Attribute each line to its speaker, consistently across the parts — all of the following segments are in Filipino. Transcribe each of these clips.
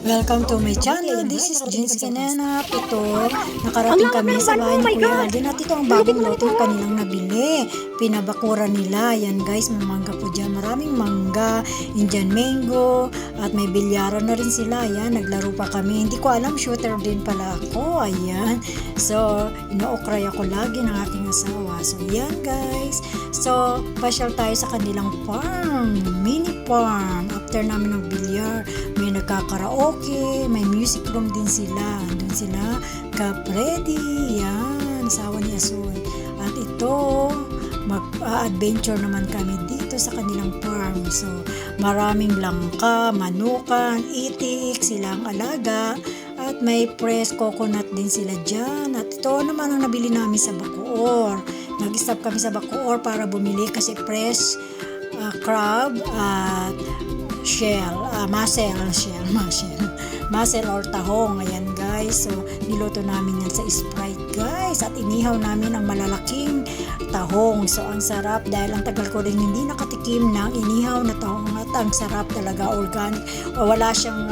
Speaker 1: Welcome to my channel. This is Jeans Kinenap. Ito, nakarating kami sa bahay ni Kuya Alden at ito ang bagong loto kanilang nabili. Pinabakura nila. Yan guys, may mangga po dyan. Maraming mangga, Indian mango, at may bilyaran na rin sila. Yan, naglaro pa kami. Hindi ko alam, shooter din pala ako. Ayan. So, ino-okray ako lagi ng aking asawa. So, yan guys. So, pasyal tayo sa kanilang farm. Mini farm. After namin ng bilyar, may nagkakaraoke, may music room din sila. Doon sila ka-ready. Yan, asawa ni Asoy. At ito, mag-adventure naman kami dito sa kanilang farm. So, maraming langka, manukan, itik, silang alaga. At may fresh coconut din sila dyan. At ito naman ang nabili namin sa Bacoor. Nag-stop kami sa Bacoor para bumili kasi fresh crab at mussel or tahong. Ayan guys, so niluto namin yan sa Sprite guys, at inihaw namin ang malalaking tahong. So ang sarap, dahil ang tagal ko rin hindi nakatikim ng inihaw na tahong, at ang sarap talaga, organic, wala siyang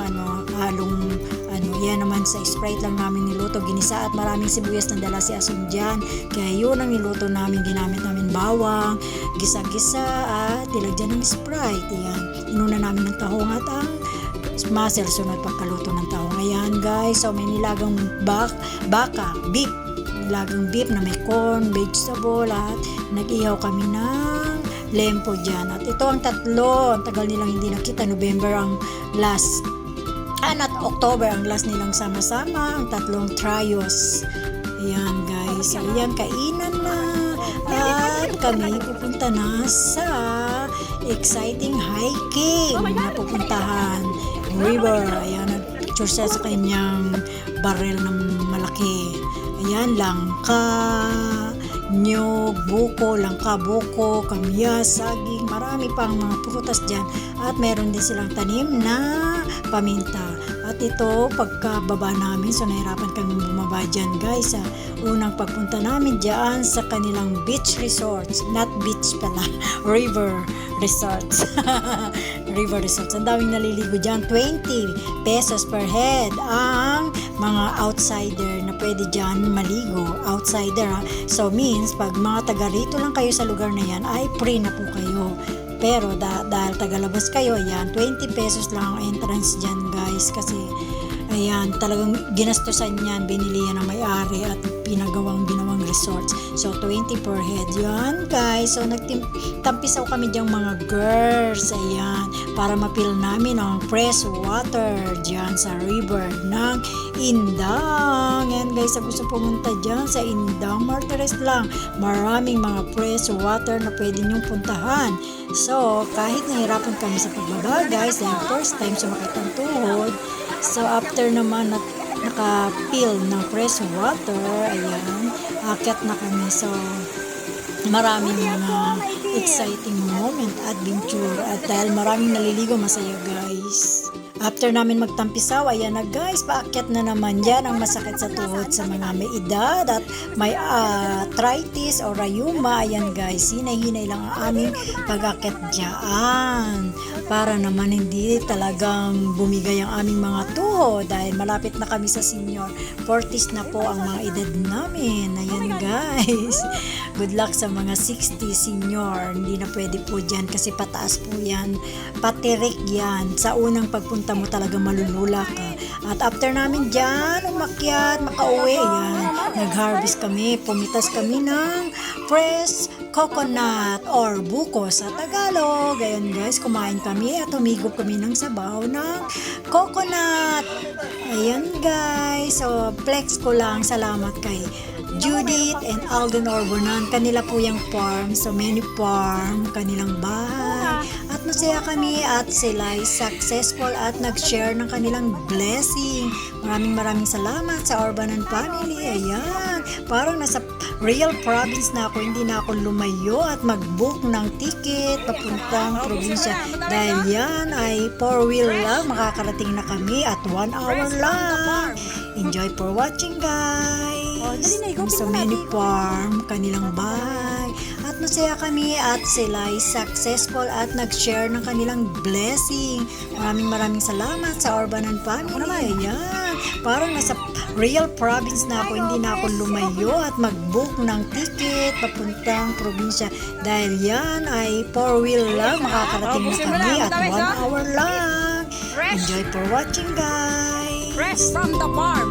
Speaker 1: halong yan naman sa Sprite lang namin niluto, ginisa, at maraming sibuyas na dala si Asun dyan, kaya yun ang niluto namin. Ginamit namin bawang, gisa-gisa, at nilagyan ng Sprite. Yan, inuna namin ng tahong at ang mussel sunod pagkaluto ng tahong. Ayan guys, so may nilagang beef, nilagang beef na may corn, vegetable, at nag-ihaw kami ng lempo dyan. At ito ang tatlo, ang tagal nilang hindi nakita. November ang last, at October ang last nilang sama-sama, ang tatlong trios. Ayan guys, so ayan, kainan na, at kami pupunta na sa exciting hiking na pupuntahan, river. Ayan, nag-picture siya sa kanyang barrel ng malaki. Ayan, langka, nyog, buko, langka, buko, kamyas, saging, marami pang mga prutas dyan, at meron din silang tanim na paminta. At ito, pagkababa namin, so nahirapan kami bumaba dyan guys, sa unang pagpunta namin dyan sa kanilang beach resorts, not beach pala, river resorts. River resorts, ang daming naliligo dyan. 20 pesos per head ang mga outsider na pwede dyan maligo. Outsider ha, so means pag mga taga rito lang kayo sa lugar na yan, ay free na po kayo. Pero dahil tagalabas kayo, ayan, 20 pesos lang ang entrance dyan guys, kasi ayan, talagang ginastosan yan, binili yan ng may-ari at ginawang resorts. So 20 per head yan guys. So nagtampisaw kami diyang mga girls, ayan, para mapil namin ang fresh water dyan sa river ng Indang. Ayan guys, sa gusto pumunta dyan sa Indang, Martires lang, maraming mga fresh water na pwede nyong puntahan. So kahit nahirapan kami sa pagbaba guys, dahil first time sumakit ang tuhod, so after naman naka-fill ng fresh water, ayan, akyat na kami. So maraming mga exciting moment, adventure, at dahil maraming naliligo, masaya guys. After namin magtampisaw, ayan na guys, paakyat na naman yan ang masakit sa tuhod sa mga may edad at may arthritis o rayuma. Ayan guys, hinay-hinay lang ang aming pag-akyat dyan para naman hindi talagang bumigay ang aming mga tuhod, dahil malapit na kami sa senior 40s na po ang mga edad namin. Ayan guys, good luck sa mga 60 senior, hindi na pwede po dyan kasi pataas po yan, patirik yan. Sa unang pagpunta mo talaga malulula ka. At after namin dyan umakyat, makauwi, yan, nag-harvest kami, pumitas kami ng fresh coconut or buko sa Tagalog. Ayan guys, kumain kami at humigop kami ng sabaw ng coconut. Ayan guys, so flex ko lang, salamat kay Judith and Alden Orbonan, kanila po yung farm, so many farm, kanilang bahay, at masaya kami at sila ay successful at nag-share ng kanilang blessing. Maraming salamat sa Orbonan family. Ayan, parang nasa real province na ako, hindi na ako lumayo at mag-book ng ticket papuntang probinsya, dahil yan ay 4-wheel lang, makakarating na kami at 1 hour lang. Enjoy for watching guys. So many farm, kanilang bahay, At masaya kami at sila ay successful at nag-share ng kanilang blessing. Maraming salamat sa Orbanan family. Ayan, parang nasa real province na ako, hindi na ako lumayo at mag-book ng ticket papuntang probinsya. Dahil yan ay 4-wheel lang, makakarating na kami at 1 hour lang. Enjoy for watching, guys!
Speaker 2: Fresh from the farm.